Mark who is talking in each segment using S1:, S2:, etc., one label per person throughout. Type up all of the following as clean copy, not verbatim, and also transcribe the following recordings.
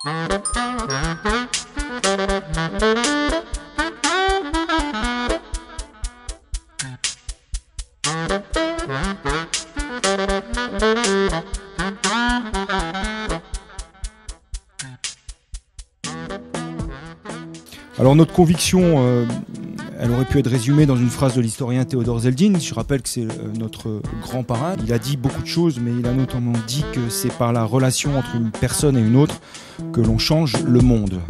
S1: Alors notre conviction, elle aurait pu être résumée dans une phrase de l'historien Théodore Zeldin. Je rappelle que c'est notre grand parrain. Il a dit beaucoup de choses, mais il a notamment dit que c'est par la relation entre une personne et une autre que l'on change le monde.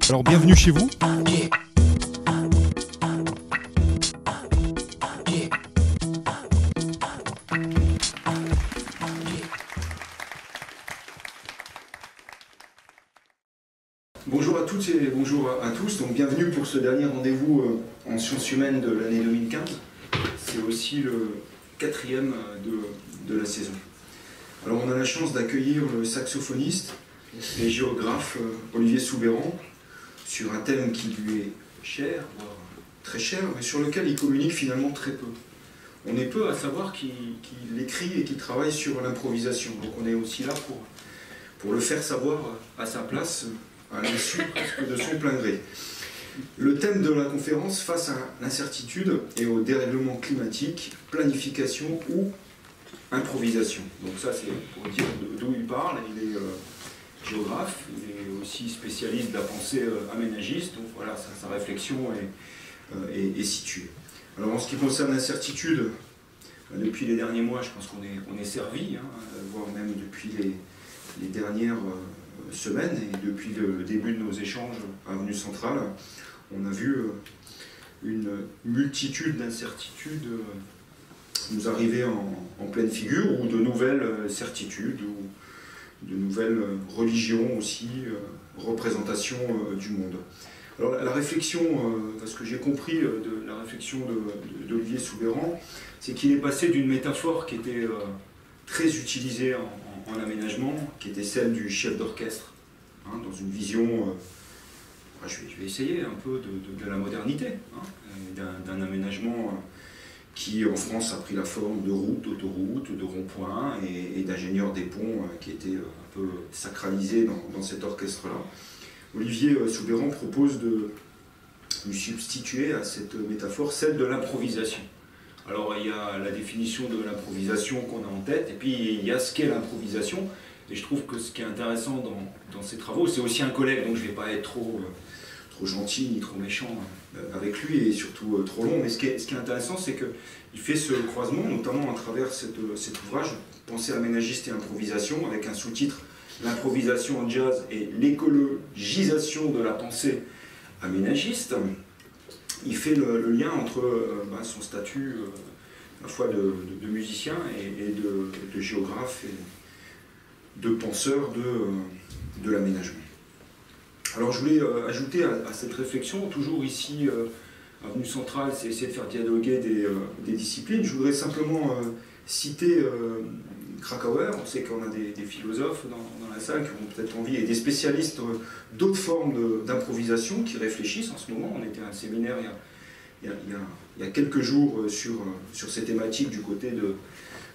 S1: Alors bienvenue chez vous.
S2: Bonjour à toutes et bonjour à tous. Donc bienvenue pour ce dernier rendez-vous en sciences humaines de l'année 2015. C'est aussi le 4e de la saison. Alors on a la chance d'accueillir le saxophoniste et géographe Olivier Soubeyran sur un thème qui lui est cher, voire très cher, mais sur lequel il communique finalement très peu. On est peu à savoir qu'il écrit et qu'il travaille sur l'improvisation. Donc on est aussi là pour le faire savoir à sa place, à l'issue presque de son plein gré. Le thème de la conférence, face à l'incertitude et au dérèglement climatique, planification ou improvisation. Donc ça c'est pour dire d'où il parle. Il est géographe, il est aussi spécialiste de la pensée aménagiste, donc voilà, sa réflexion est située. Alors en ce qui concerne l'incertitude, depuis les derniers mois, je pense qu'on est servi, voire même depuis les dernières semaines, et depuis le début de nos échanges à Avenue Centrale, on a vu une multitude d'incertitudes nous arriver en pleine figure, ou de nouvelles certitudes, ou de nouvelles religions aussi, représentations du monde. Alors la réflexion, ce que j'ai compris de la réflexion d'Olivier Soubeyran, c'est qu'il est passé d'une métaphore qui était très utilisée en aménagement, qui était celle du chef d'orchestre, dans une vision, je vais essayer un peu de la modernité, d'un aménagement qui en France a pris la forme de routes, d'autoroutes, de ronds-points et d'ingénieurs des ponts qui étaient un peu sacralisés dans cet orchestre-là. Olivier Soubeyran propose de lui substituer à cette métaphore celle de l'improvisation. Alors il y a la définition de l'improvisation qu'on a en tête, et puis il y a ce qu'est l'improvisation. Et je trouve que ce qui est intéressant dans ces travaux, c'est aussi un collègue, donc je ne vais pas être trop gentil ni trop méchant avec lui, et surtout trop long, mais ce qui est intéressant, c'est qu'il fait ce croisement, notamment à travers cet ouvrage, Pensée aménagiste et improvisation, avec un sous-titre, L'improvisation en jazz et l'écologisation de la pensée aménagiste. Il fait le lien entre son statut à la fois de musicien et de géographe et de penseur de l'aménagement. Alors je voulais ajouter à cette réflexion, toujours ici, Avenue Centrale, c'est essayer de faire dialoguer des disciplines. Je voudrais simplement citer Krakauer. On sait qu'on a des philosophes dans la salle qui ont peut-être envie, et des spécialistes d'autres formes d'improvisation qui réfléchissent en ce moment. On était à un séminaire il y a quelques jours sur ces thématiques du côté de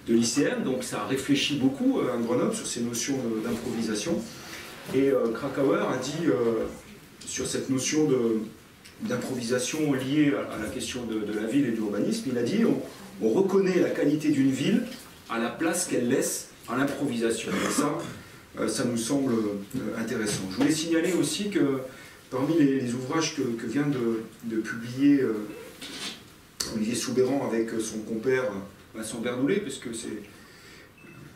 S2: l'ICM, donc ça réfléchit beaucoup à Grenoble sur ces notions d'improvisation. Et Krakauer a dit sur cette notion d'improvisation liée à la question de la ville et de l'urbanisme, il a dit on reconnaît la qualité d'une ville à la place qu'elle laisse à l'improvisation. Et ça nous semble intéressant. Je voulais signaler aussi que parmi les ouvrages que vient de publier Olivier Soubeyran avec son compère Vincent Bernoulet, parce que c'est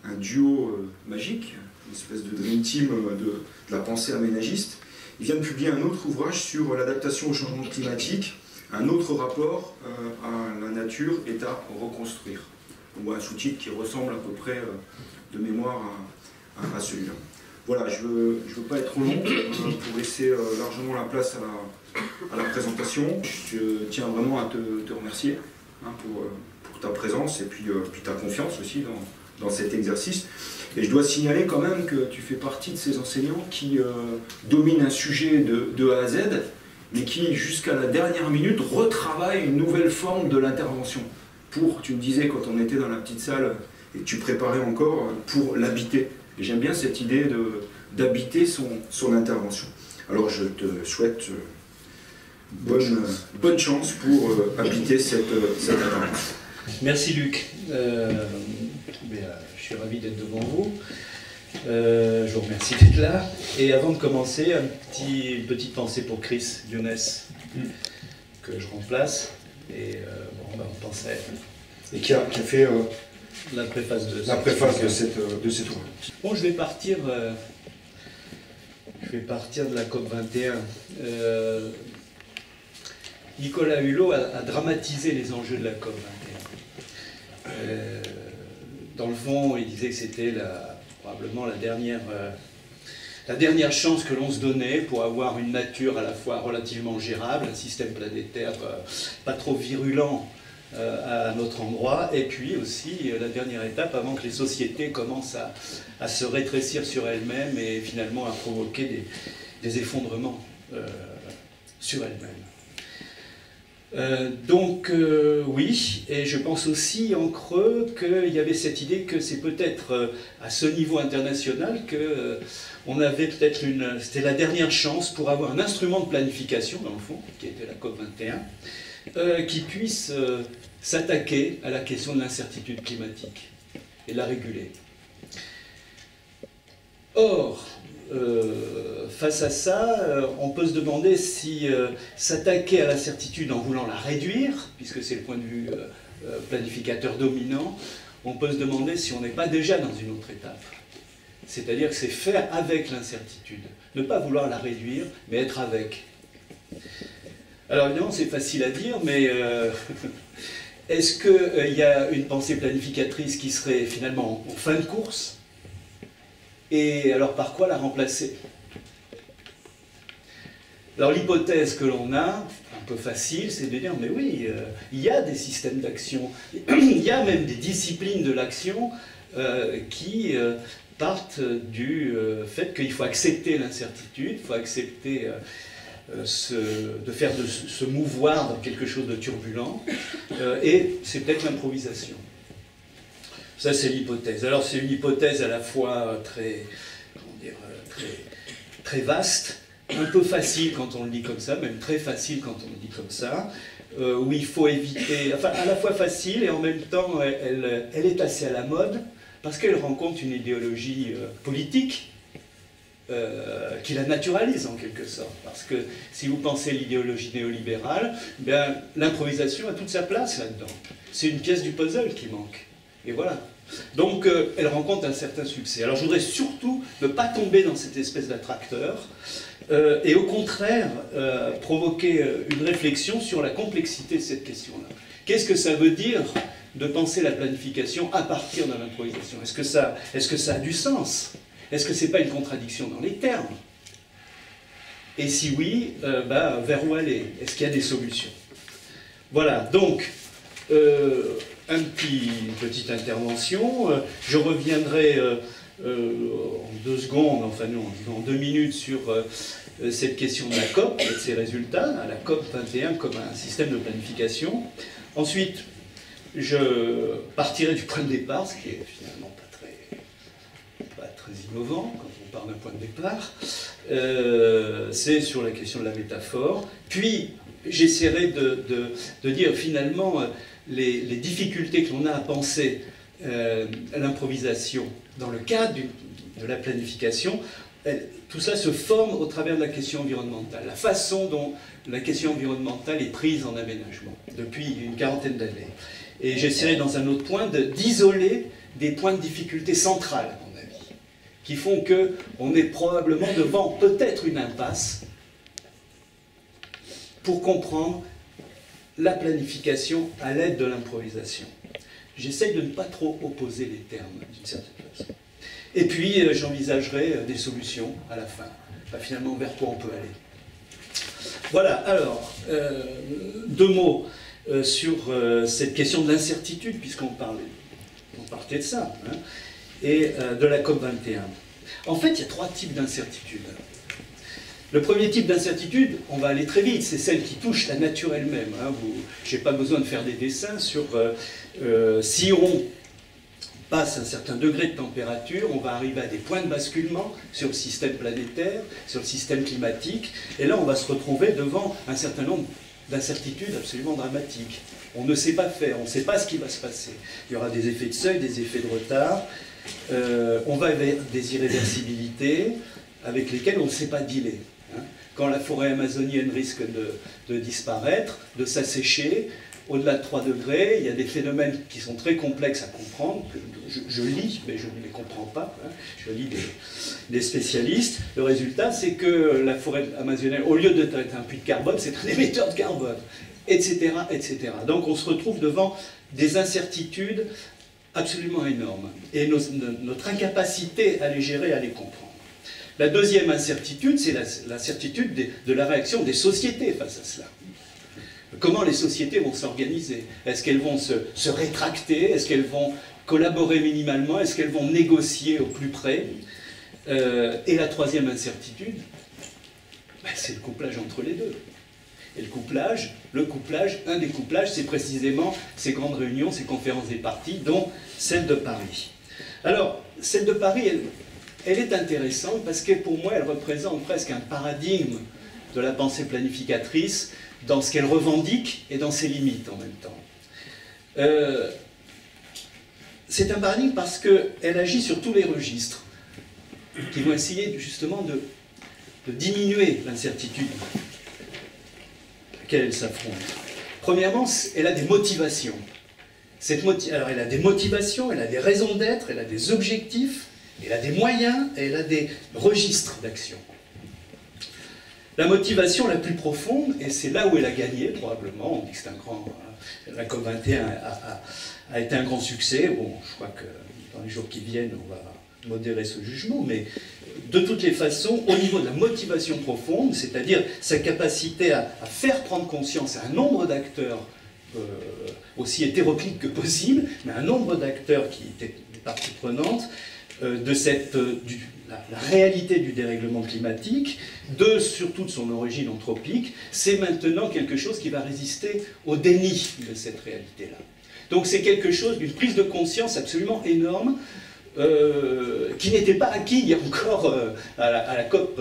S2: un duo magique, une espèce de dream team de la pensée aménagiste, il vient de publier un autre ouvrage sur l'adaptation au changement climatique, un autre rapport à la nature est à reconstruire, ou un sous-titre qui ressemble à peu près de mémoire à celui-là. Voilà, je veux pas être trop long pour laisser largement la place à la présentation. Je tiens vraiment à te remercier pour ta présence et puis ta confiance aussi dans cet exercice. Et je dois signaler quand même que tu fais partie de ces enseignants qui dominent un sujet de A à Z, mais qui, jusqu'à la dernière minute, retravaillent une nouvelle forme de l'intervention. Tu me disais quand on était dans la petite salle et que tu préparais encore, pour l'habiter. Et j'aime bien cette idée d'habiter son intervention. Alors je te souhaite bonne chance pour habiter cette intervention.
S3: Merci Luc. Je suis ravi d'être devant vous. Je vous remercie d'être là. Et avant de commencer, une petite pensée pour Chris Younes, que je remplace. Et on pensait.
S2: Et qui a fait
S3: la préface de
S2: cet ouvrage.
S3: Bon, je vais partir de la COP 21. Nicolas Hulot a dramatisé les enjeux de la COP 21. Dans le fond, il disait que c'était probablement la dernière chance que l'on se donnait pour avoir une nature à la fois relativement gérable, un système planétaire pas trop virulent à notre endroit, et puis aussi la dernière étape avant que les sociétés commencent à se rétrécir sur elles-mêmes et finalement à provoquer des effondrements sur elles-mêmes. Oui, et je pense aussi en creux qu'il y avait cette idée que c'est peut-être à ce niveau international que on avait peut-être c'était la dernière chance pour avoir un instrument de planification, dans le fond, qui était la COP 21, qui puisse s'attaquer à la question de l'incertitude climatique et la réguler. Or, face à ça, on peut se demander si s'attaquer à l'incertitude en voulant la réduire, puisque c'est le point de vue planificateur dominant, on peut se demander si on n'est pas déjà dans une autre étape. C'est-à-dire que c'est faire avec l'incertitude. Ne pas vouloir la réduire, mais être avec. Alors évidemment, c'est facile à dire, mais est-ce qu'il y a une pensée planificatrice qui serait finalement en fin de course? Et alors par quoi la remplacer? Alors l'hypothèse que l'on a, un peu facile, c'est de dire, mais oui, il y a des systèmes d'action, il y a même des disciplines de l'action qui partent du fait qu'il faut accepter l'incertitude, il faut accepter de faire de se mouvoir dans quelque chose de turbulent, et c'est peut-être l'improvisation. Ça, c'est l'hypothèse. Alors, c'est une hypothèse à la fois très vaste, un peu facile quand on le dit comme ça, même très facile quand on le dit comme ça, où il faut éviter, enfin, à la fois facile et en même temps, elle est assez à la mode, parce qu'elle rencontre une idéologie politique qui la naturalise en quelque sorte. Parce que si vous pensez l'idéologie néolibérale, bien, l'improvisation a toute sa place là-dedans. C'est une pièce du puzzle qui manque. Et voilà. Donc, elle rencontre un certain succès. Alors, je voudrais surtout ne pas tomber dans cette espèce d'attracteur et au contraire, provoquer une réflexion sur la complexité de cette question-là. Qu'est-ce que ça veut dire de penser la planification à partir de l'improvisation? Est-ce que ça a du sens? Est-ce que ce n'est pas une contradiction dans les termes? Et si oui, vers où aller? Est-ce qu'il y a des solutions? Voilà, donc... une petite intervention. Je reviendrai en 2 secondes, enfin non, en 2 minutes sur cette question de la COP et de ses résultats, à la COP 21 comme un système de planification. Ensuite, je partirai du point de départ, ce qui est finalement pas très innovant quand on part d'un point de départ. C'est sur la question de la métaphore. Puis, j'essaierai de dire finalement les difficultés que l'on a à penser à l'improvisation dans le cadre de la planification. Tout ça se forme au travers de la question environnementale, la façon dont la question environnementale est prise en aménagement depuis une quarantaine d'années. Et j'essaierai dans un autre point d'isoler des points de difficulté centrales, à mon avis, qui font qu'on est probablement devant peut-être une impasse pour comprendre la planification à l'aide de l'improvisation. J'essaye de ne pas trop opposer les termes, d'une certaine façon. Et puis, j'envisagerai des solutions à la fin. Enfin, finalement, vers quoi on peut aller. Voilà, alors, 2 mots sur cette question de l'incertitude, puisqu'on partait de ça, hein, et de la COP21. En fait, il y a 3 types d'incertitudes. Le premier type d'incertitude, on va aller très vite, c'est celle qui touche la nature elle-même. Hein. Je n'ai pas besoin de faire des dessins sur si on passe un certain degré de température, on va arriver à des points de basculement sur le système planétaire, sur le système climatique, et là on va se retrouver devant un certain nombre d'incertitudes absolument dramatiques. On ne sait pas faire, on ne sait pas ce qui va se passer. Il y aura des effets de seuil, des effets de retard, on va vers des irréversibilités avec lesquelles on ne sait pas dealer. Hein. Quand la forêt amazonienne risque de disparaître, de s'assécher, au-delà de 3 degrés, il y a des phénomènes qui sont très complexes à comprendre, que je lis, mais je ne les comprends pas, hein. Je lis des spécialistes. Le résultat, c'est que la forêt amazonienne, au lieu d'être un puits de carbone, c'est un émetteur de carbone, etc., etc. Donc on se retrouve devant des incertitudes absolument énormes, et notre incapacité à les gérer, à les comprendre. La deuxième incertitude, c'est l'incertitude de la réaction des sociétés face à cela. Comment les sociétés vont s'organiser? Est-ce qu'elles vont se rétracter? Est-ce qu'elles vont collaborer minimalement? Est-ce qu'elles vont négocier au plus près? Et la troisième incertitude, ben, c'est le couplage entre les deux. Et le couplage, un des couplages, c'est précisément ces grandes réunions, ces conférences des partis, dont celle de Paris. Alors, celle de Paris, elle est intéressante parce que pour moi, elle représente presque un paradigme de la pensée planificatrice dans ce qu'elle revendique et dans ses limites en même temps. C'est un paradigme parce qu'elle agit sur tous les registres qui vont essayer justement de diminuer l'incertitude à laquelle elle s'affronte. Premièrement, elle a des motivations. Alors elle a des motivations, elle a des raisons d'être, elle a des objectifs, elle a des moyens et elle a des registres d'action. La motivation la plus profonde, et c'est là où elle a gagné probablement, on dit que c'est un grand... La COP21 a été un grand succès. Bon, je crois que dans les jours qui viennent, on va modérer ce jugement, mais de toutes les façons, au niveau de la motivation profonde, c'est-à-dire sa capacité à faire prendre conscience à un nombre d'acteurs aussi hétéroclite que possible, mais un nombre d'acteurs qui étaient des parties prenantes, de la réalité du dérèglement climatique, surtout de son origine anthropique, c'est maintenant quelque chose qui va résister au déni de cette réalité-là. Donc c'est quelque chose d'une prise de conscience absolument énorme, qui n'était pas acquis il y a encore à la COP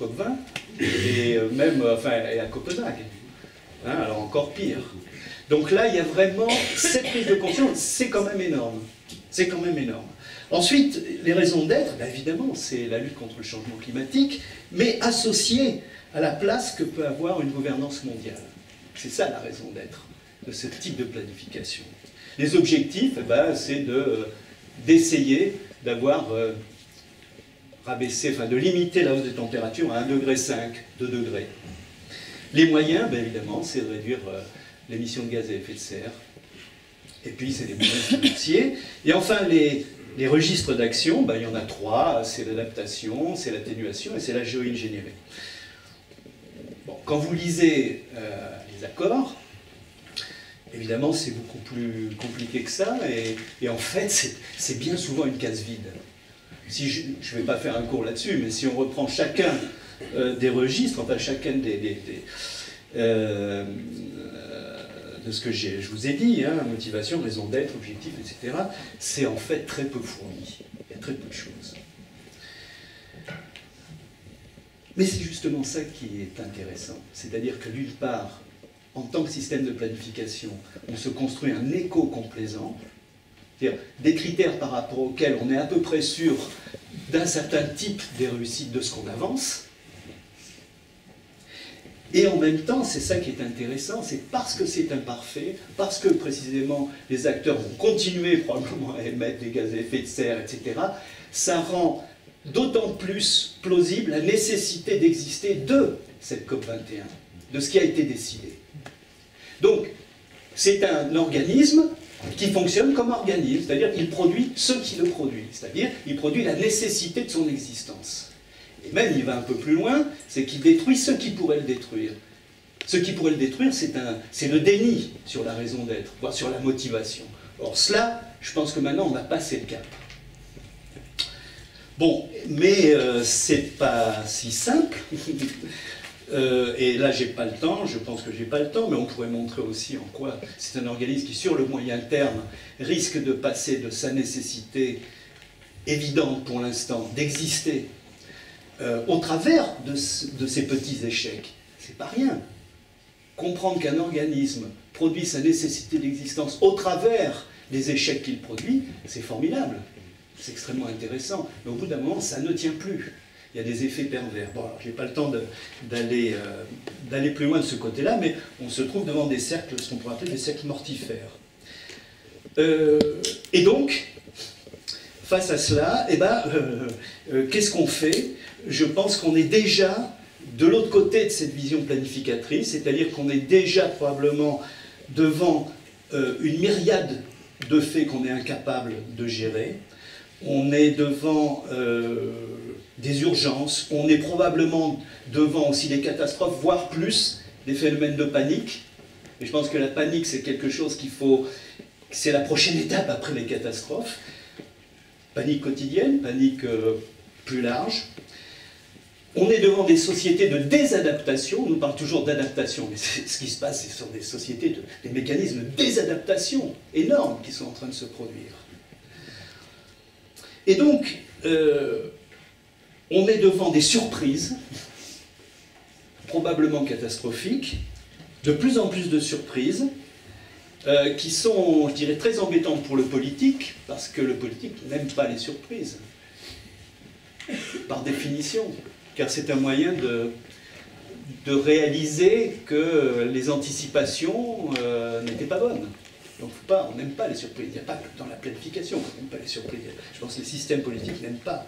S3: 20, et même et à Copenhague. Hein, alors encore pire. Donc là, il y a vraiment cette prise de conscience, c'est quand même énorme. C'est quand même énorme. Ensuite, les raisons d'être, ben évidemment, c'est la lutte contre le changement climatique, mais associée à la place que peut avoir une gouvernance mondiale. C'est ça la raison d'être de ce type de planification. Les objectifs, eh ben, c'est d'essayer d'avoir rabaissé, de limiter la hausse des températures à 1,5 degré, 2 degrés. Les moyens, ben évidemment, c'est de réduire l'émission de gaz à effet de serre. Et puis, c'est les moyens financiers. Et enfin, les registres d'action, ben, il y en a 3. C'est l'adaptation, c'est l'atténuation et c'est la géo-ingénierie. Bon, quand vous lisez les accords, évidemment, c'est beaucoup plus compliqué que ça. Et en fait, c'est bien souvent une case vide. Si je ne vais pas faire un cours là-dessus, mais si on reprend chacun des registres, enfin chacun de ce que je vous ai dit, hein, motivation, raison d'être, objectif, etc., c'est en fait très peu fourni. Il y a très peu de choses. Mais c'est justement ça qui est intéressant. C'est-à-dire que d'une part, en tant que système de planification, on se construit un écho complaisant, c'est-à-dire des critères par rapport auxquels on est à peu près sûr d'un certain type des réussites de ce qu'on avance. Et en même temps, c'est ça qui est intéressant, c'est parce que c'est imparfait, parce que précisément les acteurs vont continuer probablement à émettre des gaz à effet de serre, etc., ça rend d'autant plus plausible la nécessité d'exister de cette COP21. de ce qui a été décidé. Donc, c'est un organisme qui fonctionne comme organisme, c'est-à-dire qu'il produit ce qui le produit, c'est-à-dire il produit la nécessité de son existence. Et même, il va un peu plus loin, c'est qu'il détruit ce qui pourrait le détruire. Ce qui pourrait le détruire, c'est le déni sur la raison d'être, voire sur la motivation. Or cela, je pense que maintenant, on a passé le cap. Bon, mais c'est pas si simple. Et là, j'ai pas le temps, je pense que j'ai pas le temps, mais on pourrait montrer aussi en quoi c'est un organisme qui, sur le moyen terme, risque de passer de sa nécessité évidente pour l'instant d'exister au travers de ces petits échecs. C'est pas rien. Comprendre qu'un organisme produit sa nécessité d'existence au travers des échecs qu'il produit, c'est formidable. C'est extrêmement intéressant. Mais au bout d'un moment, ça ne tient plus. Il y a des effets pervers. Bon, alors, je n'ai pas le temps d'aller plus loin de ce côté-là, mais on se trouve devant des cercles, ce qu'on pourrait appeler des cercles mortifères. Et donc, face à cela, eh ben, qu'est-ce qu'on fait? Je pense qu'on est déjà de l'autre côté de cette vision planificatrice, c'est-à-dire qu'on est déjà probablement devant une myriade de faits qu'on est incapable de gérer. On est devant des urgences, on est probablement devant aussi des catastrophes, voire plus des phénomènes de panique. Et je pense que la panique, c'est quelque chose qu'il faut... C'est la prochaine étape après les catastrophes. Panique quotidienne, panique plus large. On est devant des sociétés de désadaptation. On nous parle toujours d'adaptation, mais ce qui se passe, ce sont des sociétés, des mécanismes de désadaptation énormes qui sont en train de se produire. Et donc, on est devant des surprises, probablement catastrophiques, de plus en plus de surprises, qui sont, je dirais, très embêtantes pour le politique, parce que le politique n'aime pas les surprises, par définition, car c'est un moyen de réaliser que les anticipations n'étaient pas bonnes. Donc on n'aime pas les surprises. Il n'y a pas que dans la planification qu'on n'aime pas les surprises. Je pense que les systèmes politiques n'aiment pas.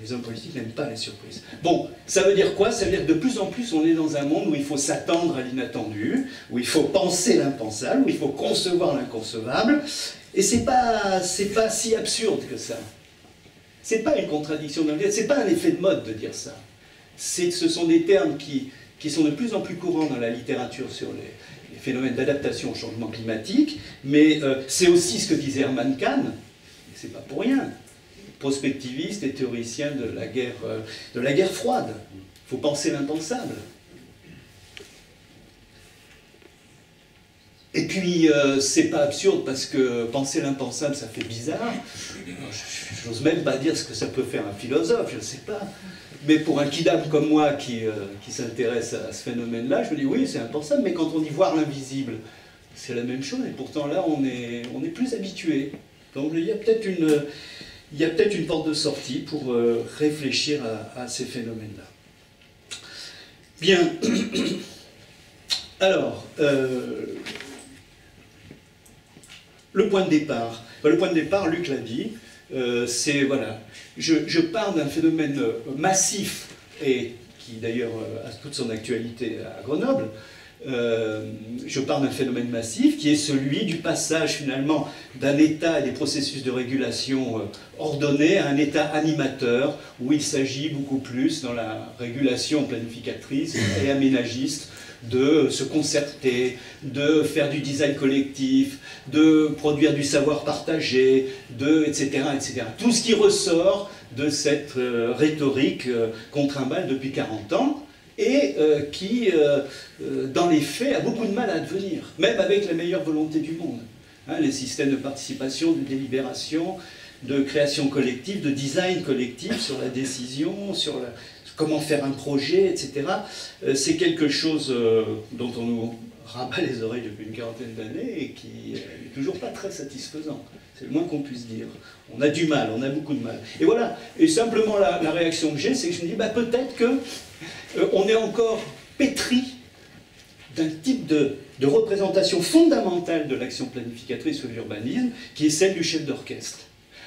S3: Les hommes politiques n'aiment pas les surprises. Bon, ça veut dire quoi? Ça veut dire que de plus en plus on est dans un monde où il faut s'attendre à l'inattendu, où il faut penser l'impensable, où il faut concevoir l'inconcevable. Et c'est pas si absurde que ça. C'est pas une contradiction dans le dire, c'est pas un effet de mode de dire ça. Ce sont des termes qui sont de plus en plus courants dans la littérature sur les phénomènes d'adaptation au changement climatique, mais c'est aussi ce que disait Herman Kahn, et c'est pas pour rien, prospectiviste et théoricien de la guerre froide. Il faut penser l'impensable. Et puis, c'est pas absurde parce que penser l'impensable, ça fait bizarre. J'ose même pas dire ce que ça peut faire un philosophe, je ne sais pas. Mais pour un kidam comme moi qui s'intéresse à ce phénomène-là, je me dis oui, c'est impensable, mais quand on dit voir l'invisible, c'est la même chose, et pourtant là, on est plus habitué. Donc il y a peut-être une porte de sortie pour réfléchir à ces phénomènes-là. Bien. Alors, le point de départ. Le point de départ, Luc l'a dit, c'est, voilà, je pars d'un phénomène massif, et qui d'ailleurs a toute son actualité à Grenoble, je pars d'un phénomène massif qui est celui du passage finalement d'un état et des processus de régulation ordonnés à un état animateur, où il s'agit beaucoup plus dans la régulation planificatrice et aménagiste de se concerter, de faire du design collectif, de produire du savoir partagé, etc., etc. Tout ce qui ressort de cette rhétorique qu'on trimballe depuis 40 ans et qui, dans les faits, a beaucoup de mal à advenir, même avec la meilleure volonté du monde. Hein, les systèmes de participation, de délibération, de création collective, de design collectif sur la décision, sur comment faire un projet, etc. C'est quelque chose dont on nous rabat les oreilles depuis une quarantaine d'années et qui n'est toujours pas très satisfaisant. C'est le moins qu'on puisse dire. On a du mal, on a beaucoup de mal. Et voilà, et simplement la réaction que j'ai, c'est que je me dis, bah, peut-être qu'on est encore pétri d'un type de représentation fondamentale de l'action planificatrice ou de l'urbanisme, qui est celle du chef d'orchestre.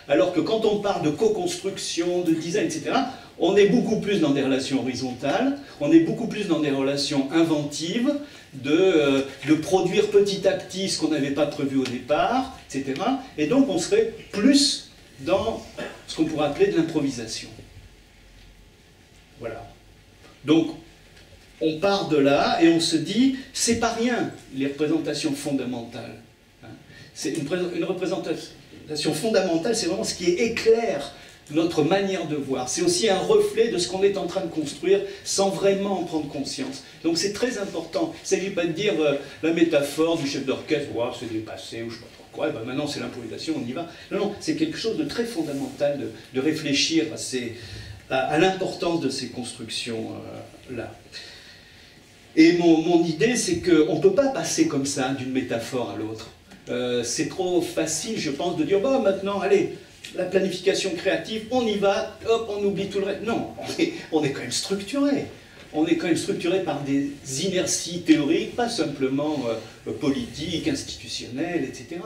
S3: Alors que quand on parle de co-construction, de design, etc., on est beaucoup plus dans des relations horizontales, on est beaucoup plus dans des relations inventives, de produire petit à petit ce qu'on n'avait pas prévu au départ, etc. Et donc on serait plus dans ce qu'on pourrait appeler de l'improvisation. Voilà. Donc on part de là et on se dit, c'est pas rien les représentations fondamentales. C'est une représentation fondamentale, c'est vraiment ce qui éclaire notre manière de voir. C'est aussi un reflet de ce qu'on est en train de construire sans vraiment en prendre conscience. Donc c'est très important. Il ne s'agit pas de dire la métaphore du chef d'orchestre, wow, c'est dépassé ou je ne sais pas trop quoi, et ben maintenant c'est l'improvisation, on y va. Non, non, c'est quelque chose de très fondamental de réfléchir à l'importance de ces constructions-là. Et mon idée, c'est qu'on ne peut pas passer comme ça d'une métaphore à l'autre. C'est trop facile, je pense, de dire bah, maintenant, allez, la planification créative, on y va, hop, on oublie tout le reste. Non, on est quand même structuré. On est quand même structuré par des inerties théoriques, pas simplement politiques, institutionnelles, etc.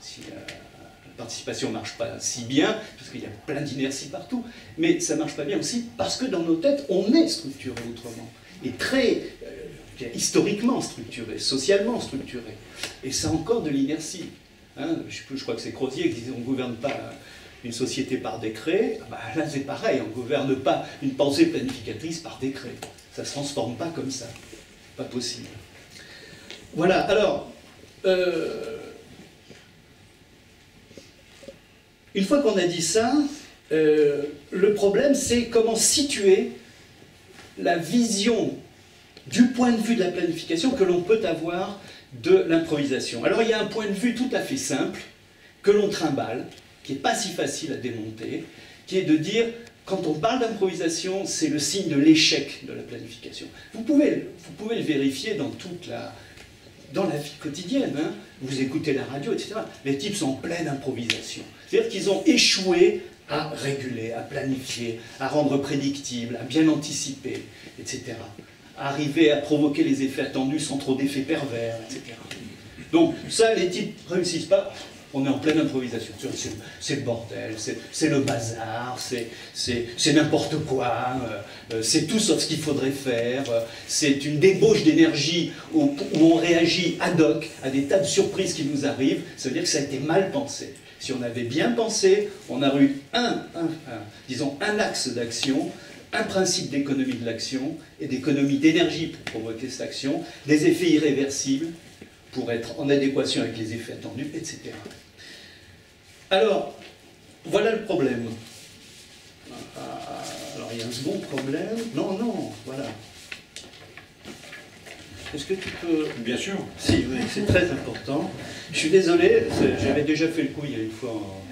S3: Si la participation ne marche pas si bien, parce qu'il y a plein d'inerties partout, mais ça ne marche pas bien aussi parce que dans nos têtes, on est structuré autrement. Et très historiquement structuré, socialement structuré. Et ça a encore de l'inertie. Hein, je crois que c'est Crozier qui disait on ne gouverne pas une société par décret. Bah, là c'est pareil, on ne gouverne pas une pensée planificatrice par décret. Ça ne se transforme pas comme ça. Pas possible. Voilà, alors, une fois qu'on a dit ça, le problème c'est comment situer la vision du point de vue de la planification que l'on peut avoir de l'improvisation. Alors il y a un point de vue tout à fait simple, que l'on trimballe, qui n'est pas si facile à démonter, qui est de dire, quand on parle d'improvisation, c'est le signe de l'échec de la planification. Vous pouvez le vérifier dans la vie quotidienne, hein. Vous écoutez la radio, etc. Les types sont en pleine improvisation. C'est-à-dire qu'ils ont échoué à réguler, à planifier, à rendre prédictible, à bien anticiper, etc. À arriver à provoquer les effets attendus sans trop d'effets pervers, etc. Donc ça, les types ne réussissent pas. On est en pleine improvisation. C'est le bordel, c'est le bazar, c'est n'importe quoi, c'est tout sauf ce qu'il faudrait faire, c'est une débauche d'énergie où on réagit ad hoc à des tas de surprises qui nous arrivent. Ça veut dire que ça a été mal pensé. Si on avait bien pensé, on aurait eu disons un axe d'action, un principe d'économie de l'action et d'économie d'énergie pour provoquer cette action, des effets irréversibles pour être en adéquation avec les effets attendus, etc. Alors, voilà le problème. Alors, il y a un second problème. Non, voilà. Est-ce que tu peux...
S2: Bien sûr.
S3: Si, oui, c'est très important. Je suis désolé, j'avais déjà fait le coup il y a une fois en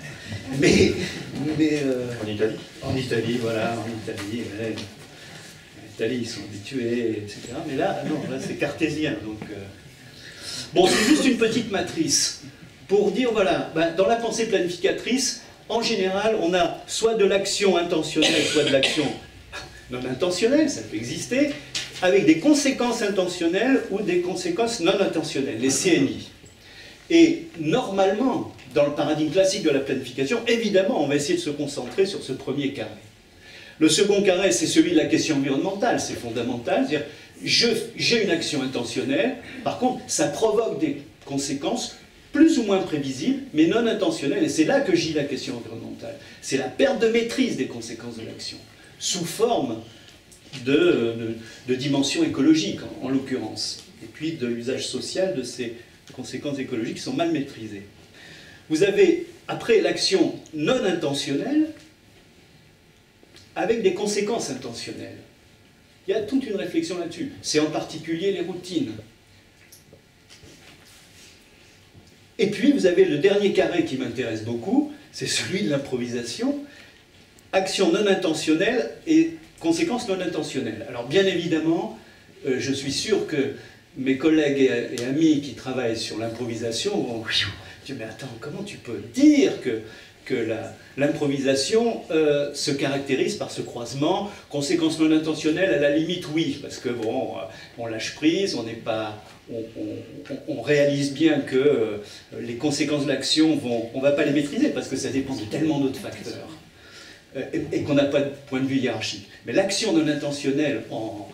S3: Italie. En Italie, voilà, en Italie. Ouais. En Italie, ils sont habitués, etc. Mais là, non, là c'est cartésien. Donc, bon, c'est juste une petite matrice pour dire, voilà, dans la pensée planificatrice, en général, on a soit de l'action intentionnelle, soit de l'action non intentionnelle, ça peut exister, avec des conséquences intentionnelles ou des conséquences non intentionnelles, les CNI. Et normalement, dans le paradigme classique de la planification, évidemment, on va essayer de se concentrer sur ce premier carré. Le second carré, c'est celui de la question environnementale, c'est fondamental, c'est-à-dire, j'ai une action intentionnelle, par contre, ça provoque des conséquences plus ou moins prévisibles, mais non intentionnelles, et c'est là que gît la question environnementale. C'est la perte de maîtrise des conséquences de l'action, sous forme de dimension écologique, en l'occurrence, et puis de l'usage social de ces conséquences écologiques qui sont mal maîtrisées. Vous avez, après, l'action non intentionnelle, avec des conséquences intentionnelles. Il y a toute une réflexion là-dessus. C'est en particulier les routines. Et puis, vous avez le dernier carré qui m'intéresse beaucoup, c'est celui de l'improvisation. Action non intentionnelle et conséquences non intentionnelles. Alors, bien évidemment, je suis sûr que mes collègues et amis qui travaillent sur l'improvisation vont dire, mais attends, comment tu peux dire que l'improvisation se caractérise par ce croisement. Conséquences non intentionnelles, à la limite, oui, parce que bon, on lâche prise, on n'est pas... On réalise bien que les conséquences de l'action, on ne va pas les maîtriser, parce que ça dépend de tellement d'autres facteurs, et qu'on n'a pas de point de vue hiérarchique. Mais l'action non intentionnelle en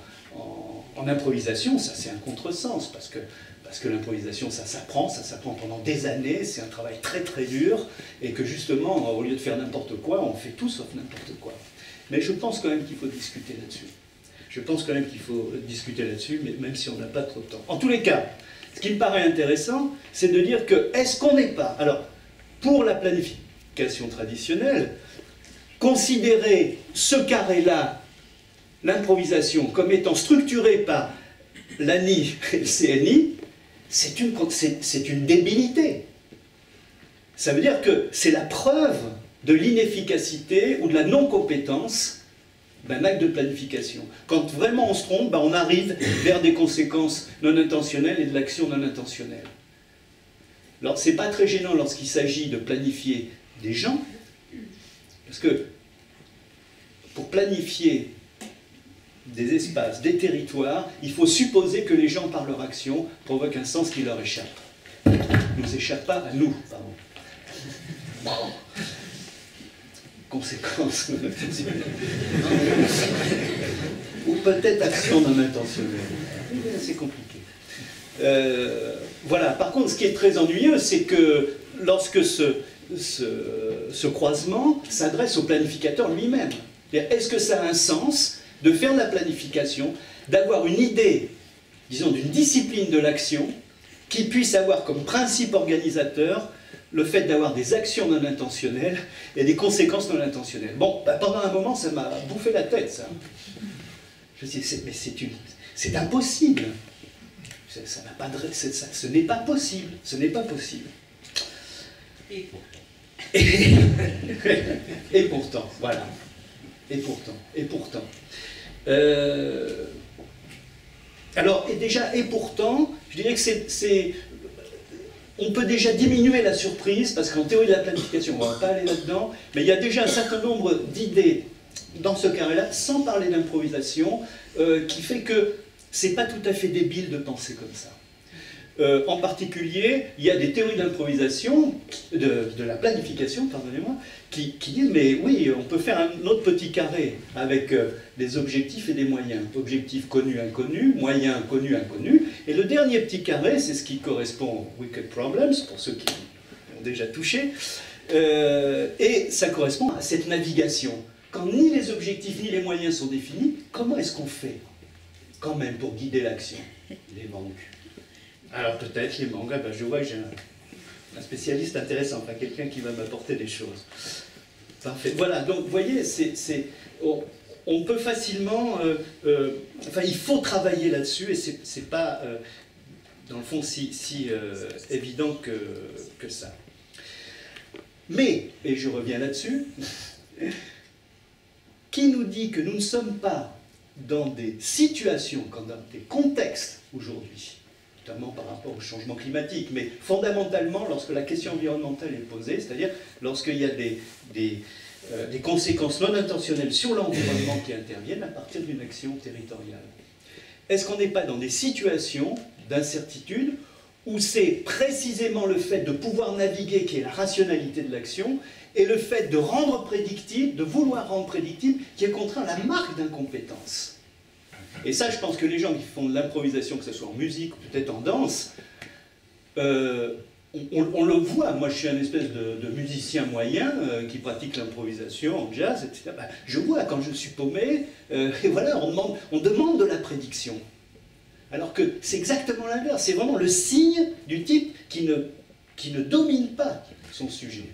S3: improvisation, ça c'est un contresens, parce que l'improvisation, ça s'apprend pendant des années, c'est un travail très très dur, et que justement, au lieu de faire n'importe quoi, on fait tout sauf n'importe quoi. Mais je pense quand même qu'il faut discuter là-dessus. Je pense quand même qu'il faut discuter là-dessus, mais même si on n'a pas trop de temps. En tous les cas, ce qui me paraît intéressant, c'est de dire que, est-ce qu'on n'est pas, alors, pour la planification traditionnelle, considérer ce carré-là, l'improvisation, comme étant structuré par l'ANI et le CNI, c'est une débilité. Ça veut dire que c'est la preuve de l'inefficacité ou de la non-compétence d'un acte de planification. Quand vraiment on se trompe, on arrive vers des conséquences non intentionnelles et de l'action non intentionnelle. Alors, c'est pas très gênant lorsqu'il s'agit de planifier des gens, parce que pour planifier des espaces, des territoires, il faut supposer que les gens, par leur action, provoquent un sens qui leur échappe. Ne nous échappe pas à nous, pardon. Bon. Conséquences non intentionnelles. Ou peut-être action non intentionnelle. C'est compliqué. Voilà. Par contre, ce qui est très ennuyeux, c'est que lorsque ce croisement s'adresse au planificateur lui-même. Est-ce que ça a un sens de faire de la planification, d'avoir une idée, disons, d'une discipline de l'action qui puisse avoir comme principe organisateur le fait d'avoir des actions non intentionnelles et des conséquences non intentionnelles. Bon, pendant un moment, ça m'a bouffé la tête, ça. Je me suis dit, mais c'est impossible. Ça n'a pas de, ce n'est pas possible. Ce n'est pas possible. Et pourtant, voilà. Et pourtant. Alors, et pourtant, je dirais que on peut déjà diminuer la surprise, parce qu'en théorie de la planification, on ne va pas aller là-dedans, mais il y a déjà un certain nombre d'idées dans ce carré-là, sans parler d'improvisation, qui fait que c'est pas tout à fait débile de penser comme ça. En particulier, il y a des théories d'improvisation, de la planification, pardonnez-moi, qui disent, mais oui, on peut faire un autre petit carré avec des objectifs et des moyens. Objectifs connus, inconnus, moyens connus, inconnus. Et le dernier petit carré, c'est ce qui correspond aux Wicked Problems, pour ceux qui ont déjà touché. Et ça correspond à cette navigation. Quand ni les objectifs ni les moyens sont définis, comment est-ce qu'on fait, quand même, pour guider l'action? Les manques. Alors peut-être les manques, je vois que j'ai un spécialiste intéressant, enfin quelqu'un qui va m'apporter des choses. Parfait. Voilà, donc vous voyez, on peut facilement... enfin, il faut travailler là-dessus, et c'est pas, dans le fond, si évident que ça. Mais, et je reviens là-dessus, qui nous dit que nous ne sommes pas dans des situations, dans des contextes aujourd'hui, notamment par rapport au changement climatique, mais fondamentalement lorsque la question environnementale est posée, c'est-à-dire lorsqu'il y a des conséquences non intentionnelles sur l'environnement qui interviennent à partir d'une action territoriale. Est-ce qu'on n'est pas dans des situations d'incertitude où c'est précisément le fait de pouvoir naviguer qui est la rationalité de l'action, et le fait de rendre prédictible, de vouloir rendre prédictible, qui est contraint à la marque d'incompétence. Et ça, je pense que les gens qui font de l'improvisation, que ce soit en musique ou peut-être en danse, on le voit. Moi, je suis un espèce de musicien moyen qui pratique l'improvisation en jazz, etc. Je vois quand je suis paumé, et voilà, on demande de la prédiction. Alors que c'est exactement l'inverse. C'est vraiment le signe du type qui ne domine pas son sujet.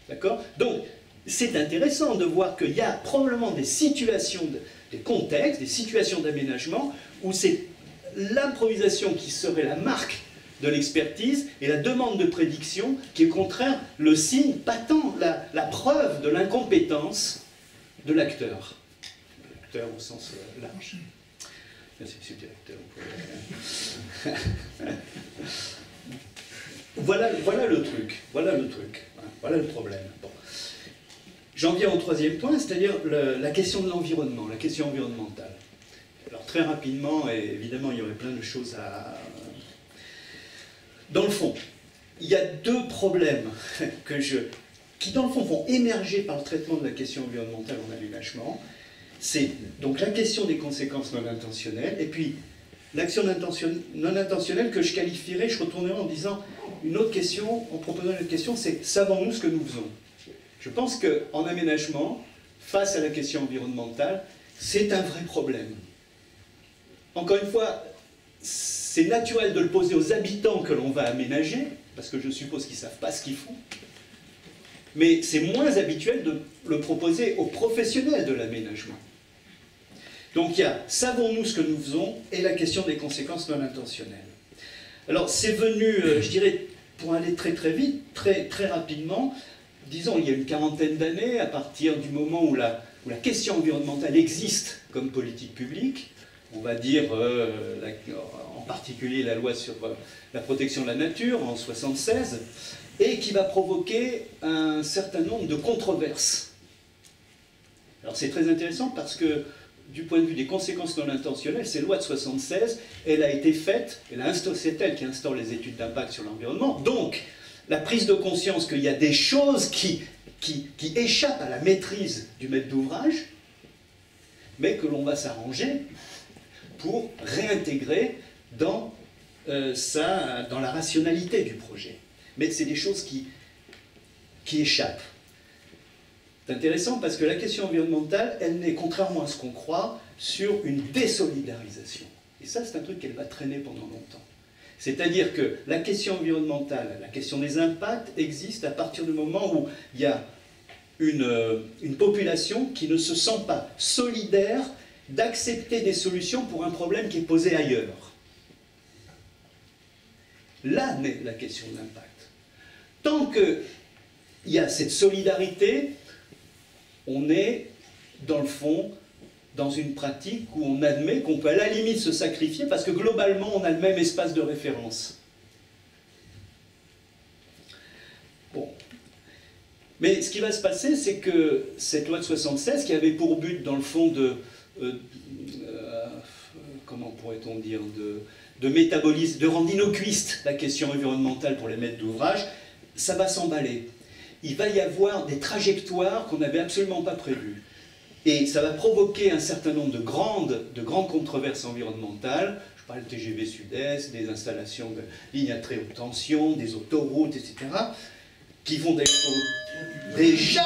S3: D'accord? Donc, c'est intéressant de voir qu'il y a probablement des situations, des contextes, des situations d'aménagement où c'est l'improvisation qui serait la marque de l'expertise et la demande de prédiction qui est au contraire le signe patent, la preuve de l'incompétence de l'acteur. L'acteur au sens large. Merci, monsieur le directeur. Voilà le truc. Voilà le truc. Voilà le problème. Bon. J'en viens au troisième point, c'est-à-dire la question de l'environnement, la question environnementale. Alors très rapidement, et évidemment il y aurait plein de choses à... Dans le fond, il y a deux problèmes qui dans le fond vont émerger par le traitement de la question environnementale en aménagement. C'est donc la question des conséquences non intentionnelles, et puis l'action non intentionnelle que je qualifierais, je retournerai en disant une autre question, en proposant une autre question, c'est savons-nous ce que nous faisons? Je pense qu'en aménagement, face à la question environnementale, c'est un vrai problème. Encore une fois, c'est naturel de le poser aux habitants que l'on va aménager, parce que je suppose qu'ils ne savent pas ce qu'ils font, mais c'est moins habituel de le proposer aux professionnels de l'aménagement. Donc il y a « savons-nous ce que nous faisons ?» et la question des conséquences non intentionnelles. Alors c'est venu, je dirais, pour aller très très vite, très rapidement, disons il y a une quarantaine d'années, à partir du moment où la question environnementale existe comme politique publique, on va dire en particulier la loi sur la protection de la nature en 1976, et qui va provoquer un certain nombre de controverses. Alors c'est très intéressant parce que du point de vue des conséquences non intentionnelles, cette loi de 1976, elle a été faite, c'est elle qui instaure les études d'impact sur l'environnement, donc la prise de conscience qu'il y a des choses qui échappent à la maîtrise du maître d'ouvrage, mais que l'on va s'arranger pour réintégrer dans la rationalité du projet. Mais c'est des choses qui échappent. C'est intéressant parce que la question environnementale, elle n'est, contrairement à ce qu'on croit, sur une désolidarisation. Et ça, c'est un truc qu'elle va traîner pendant longtemps. C'est-à-dire que la question environnementale, la question des impacts, existe à partir du moment où il y a une population qui ne se sent pas solidaire d'accepter des solutions pour un problème qui est posé ailleurs. Là naît la question de l'impact. Tant qu'il y a cette solidarité, on est, dans le fond, dans une pratique où on admet qu'on peut à la limite se sacrifier parce que globalement, on a le même espace de référence. Bon. Mais ce qui va se passer, c'est que cette loi de 1976, qui avait pour but, dans le fond, comment pourrait-on dire, de métabolisme, de rendre inocuiste la question environnementale pour les maîtres d'ouvrage, ça va s'emballer. Il va y avoir des trajectoires qu'on n'avait absolument pas prévues. Et ça va provoquer un certain nombre de grandes controverses environnementales. Je parle du TGV Sud-Est, des installations de lignes à très haute tension, des autoroutes, etc. qui vont déjà...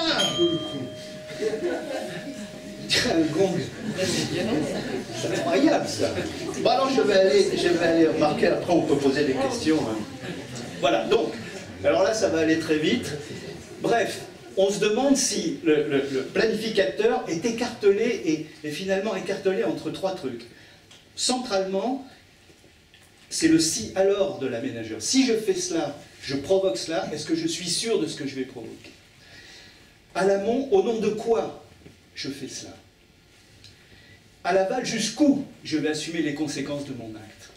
S3: Un gong. C'est incroyable ça. Bon alors je vais aller remarquer, après on peut poser des questions. Voilà, donc, alors là ça va aller très vite. Bref, on se demande si le planificateur est écartelé et finalement écartelé entre trois trucs. Centralement, c'est le si alors de l'aménageur. Si je fais cela, je provoque cela, est-ce que je suis sûr de ce que je vais provoquer? À l'amont, au nom de quoi je fais cela? À l'aval, jusqu'où je vais assumer les conséquences de mon acte?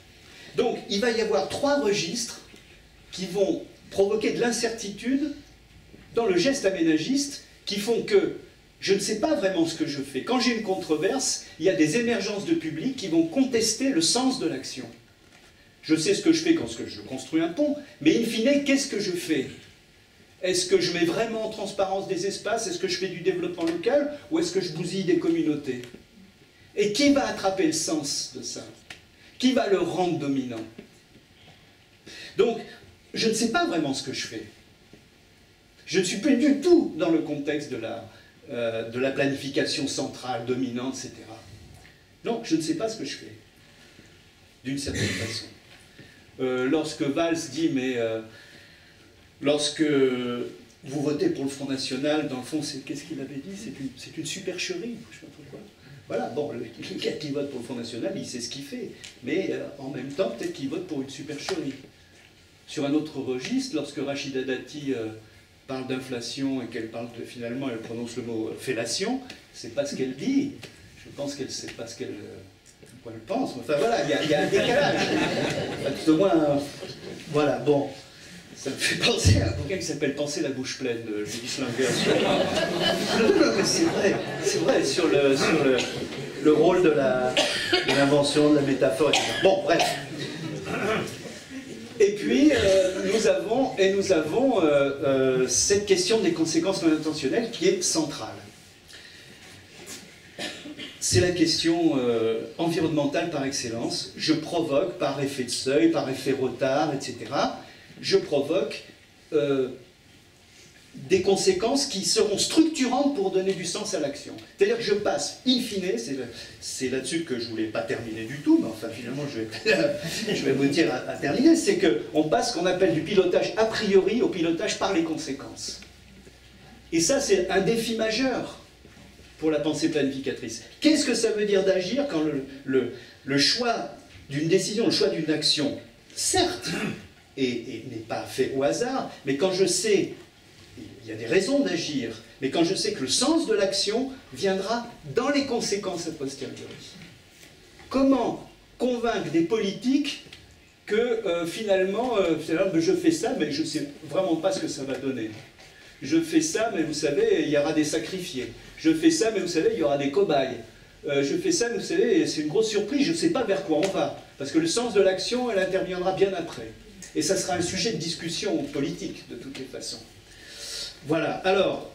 S3: Donc, il va y avoir trois registres qui vont provoquer de l'incertitude dans le geste aménagiste, qui font que je ne sais pas vraiment ce que je fais. Quand j'ai une controverse, il y a des émergences de public qui vont contester le sens de l'action. Je sais ce que je fais quand je construis un pont, mais in fine, qu'est-ce que je fais? Est-ce que je mets vraiment en transparence des espaces? Est-ce que je fais du développement local? Ou est-ce que je bousille des communautés? Et qui va attraper le sens de ça? Qui va le rendre dominant? Donc, je ne sais pas vraiment ce que je fais. Je ne suis plus du tout dans le contexte de la planification centrale, dominante, etc. Non, je ne sais pas ce que je fais, d'une certaine façon. Lorsque Valls dit, mais lorsque vous votez pour le Front National, dans le fond, qu'est-ce qu'il avait dit? C'est une supercherie, je ne sais pas pourquoi. Voilà, bon, le gars qui vote pour le Front National, il sait ce qu'il fait, mais en même temps, peut-être qu'il vote pour une supercherie. Sur un autre registre, lorsque Rachida Dati parle d'inflation et qu'elle parle finalement, elle prononce le mot fellation, c'est pas ce qu'elle dit. Je pense qu'elle sait pas ce qu'elle pense. Enfin voilà, il y a un décalage. Enfin, tout au moins, voilà, bon. Ça me fait penser à un bouquin qui s'appelle Penser la bouche pleine de Judith Langer. Non, mais c'est vrai, sur le rôle de l'invention, de la métaphore, etc. Bon, bref. Et puis, nous avons cette question des conséquences non intentionnelles qui est centrale. C'est la question environnementale par excellence. Je provoque par effet de seuil, par effet retard, etc. Je provoque des conséquences qui seront structurantes pour donner du sens à l'action. C'est-à-dire que je passe, in fine, c'est là-dessus que je ne voulais pas terminer du tout, mais enfin finalement je vais vous dire à terminer, c'est qu'on passe ce qu'on appelle du pilotage a priori au pilotage par les conséquences. Et ça, c'est un défi majeur pour la pensée planificatrice. Qu'est-ce que ça veut dire d'agir quand le choix d'une décision, le choix d'une action, certes, et n'est pas fait au hasard, mais quand je sais, il y a des raisons d'agir, mais quand je sais que le sens de l'action viendra dans les conséquences a posteriori. Comment convaincre des politiques que finalement, je fais ça, mais je ne sais vraiment pas ce que ça va donner. Je fais ça, mais vous savez, il y aura des sacrifiés. Je fais ça, mais vous savez, il y aura des cobayes. Je fais ça, mais vous savez, c'est une grosse surprise, je ne sais pas vers quoi on va. Parce que le sens de l'action, elle interviendra bien après. Et ça sera un sujet de discussion politique, de toutes les façons. Voilà, alors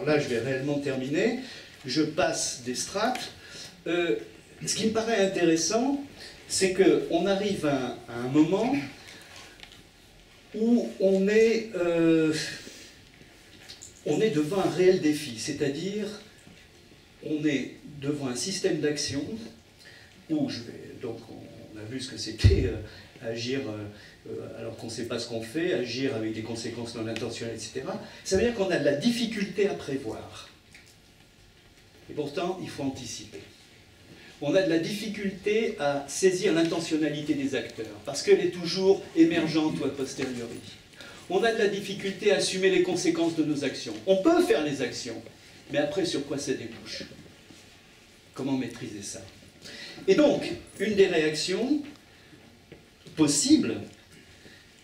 S3: là, je vais réellement terminer. Je passe des strates. Ce qui me paraît intéressant, c'est qu'on arrive à un moment où on est devant un réel défi, c'est-à-dire on est devant un système d'action où donc on a vu ce que c'était agir alors qu'on ne sait pas ce qu'on fait, agir avec des conséquences non intentionnelles, etc. Ça veut dire qu'on a de la difficulté à prévoir. Et pourtant, il faut anticiper. On a de la difficulté à saisir l'intentionnalité des acteurs, parce qu'elle est toujours émergente ou a posteriori. On a de la difficulté à assumer les conséquences de nos actions. On peut faire les actions, mais après, sur quoi ça débouche? Comment maîtriser ça? Et donc, une des réactions possibles,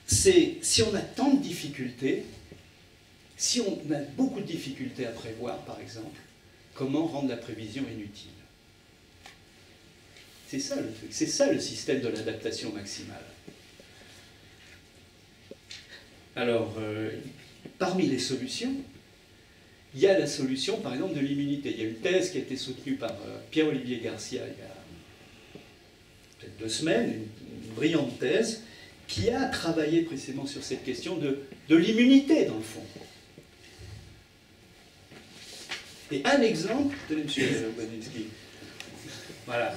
S3: c'est si on a tant de difficultés, si on a beaucoup de difficultés à prévoir, par exemple, comment rendre la prévision inutile? C'est ça le truc, c'est ça le système de l'adaptation maximale. Alors, parmi les solutions, il y a la solution, par exemple, de l'immunité. Il y a une thèse qui a été soutenue par Pierre-Olivier Garcia il y a peut-être 2 semaines, une brillante thèse, qui a travaillé précisément sur cette question de l'immunité, dans le fond. Et un exemple, tenez, M. Boninski, voilà.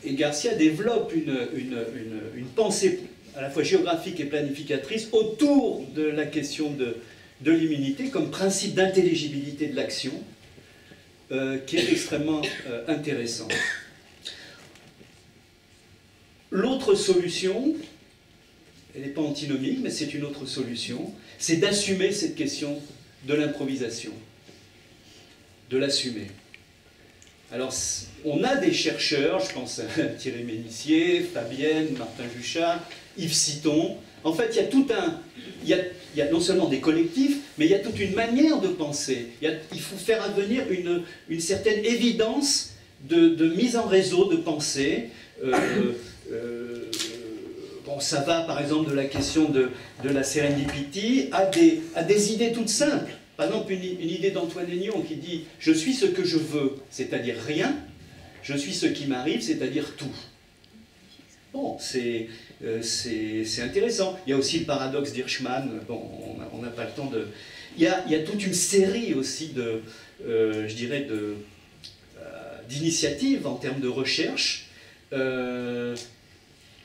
S3: Et Garcia développe une pensée à la fois géographique et planificatrice autour de la question de l'immunité comme principe d'intelligibilité de l'action qui est extrêmement intéressant. L'autre solution, elle n'est pas antinomique, mais c'est une autre solution, c'est d'assumer cette question de l'improvisation, de l'assumer. Alors, on a des chercheurs, je pense à Thierry Ménissier, Fabienne, Martin Juchat, Yves Citon. En fait, il y a tout il y a non seulement des collectifs, mais il y a toute une manière de penser. Il faut faire advenir une certaine évidence de mise en réseau de pensée. Bon, ça va, par exemple, de la question de la serendipity à des idées toutes simples. Par exemple, une idée d'Antoine Aignon qui dit « Je suis ce que je veux, c'est-à-dire rien. Je suis ce qui m'arrive, c'est-à-dire tout. » Bon, c'est intéressant. Il y a aussi le paradoxe d'Hirschman. Bon, on n'a pas le temps de... Il y a toute une série aussi je dirais, d'initiatives en termes de recherche,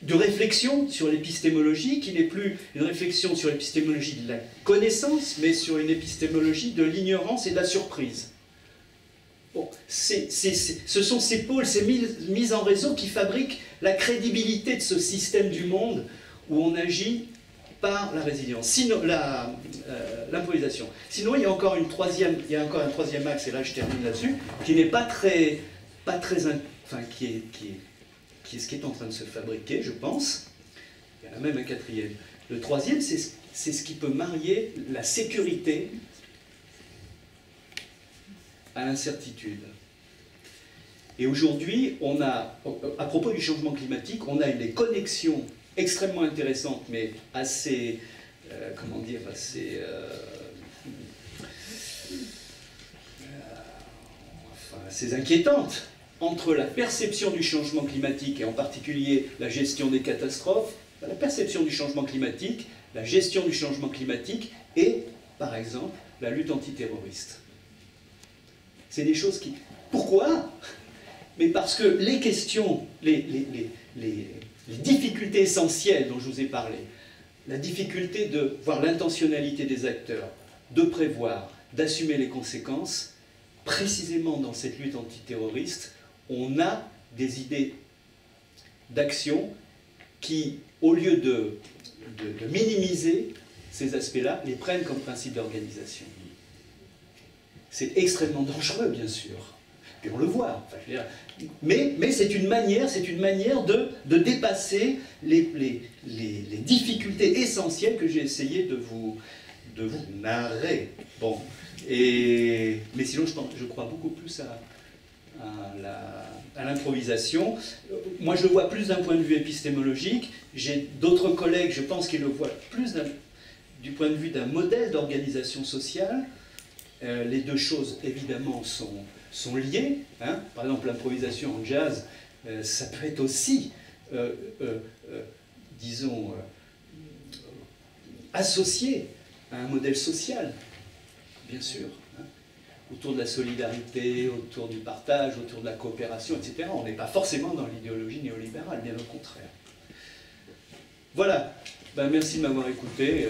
S3: de réflexion sur l'épistémologie, qui n'est plus une réflexion sur l'épistémologie de la connaissance, mais sur une épistémologie de l'ignorance et de la surprise. Bon, ce sont ces pôles, ces mises en réseau qui fabriquent la crédibilité de ce système du monde où on agit par la résilience, sinon l'improvisation. Sinon, il y a encore un troisième axe, et là je termine là-dessus, qui n'est pas très, enfin, qui est qui est ce qui est en train de se fabriquer, je pense. Il y en a même un quatrième. Le troisième, c'est ce qui peut marier la sécurité à l'incertitude. Et aujourd'hui, on a, à propos du changement climatique, on a des connexions extrêmement intéressantes, mais assez, comment dire, assez, assez inquiétantes entre la perception du changement climatique, et en particulier la gestion des catastrophes, la perception du changement climatique, la gestion du changement climatique et, par exemple, la lutte antiterroriste. C'est des choses qui... Pourquoi? Mais parce que les questions, les difficultés essentielles dont je vous ai parlé, la difficulté de voir l'intentionnalité des acteurs, de prévoir, d'assumer les conséquences, précisément dans cette lutte antiterroriste, on a des idées d'action qui, au lieu de minimiser ces aspects-là, les prennent comme principe d'organisation. C'est extrêmement dangereux, bien sûr. Et on le voit. Enfin, je veux dire, mais c'est une manière de dépasser les difficultés essentielles que j'ai essayé de vous narrer. Bon. Mais sinon, je crois beaucoup plus à l'improvisation. Moi, je le vois plus d'un point de vue épistémologique. J'ai d'autres collègues, je pense, qui le voient plus du point de vue d'un modèle d'organisation sociale. Les deux choses, évidemment, sont liées. Hein. Par exemple, l'improvisation en jazz, ça peut être aussi, disons, associé à un modèle social, bien sûr. Hein. Autour de la solidarité, autour du partage, autour de la coopération, etc. On n'est pas forcément dans l'idéologie néolibérale, bien au contraire. Voilà. Ben, merci de m'avoir écouté.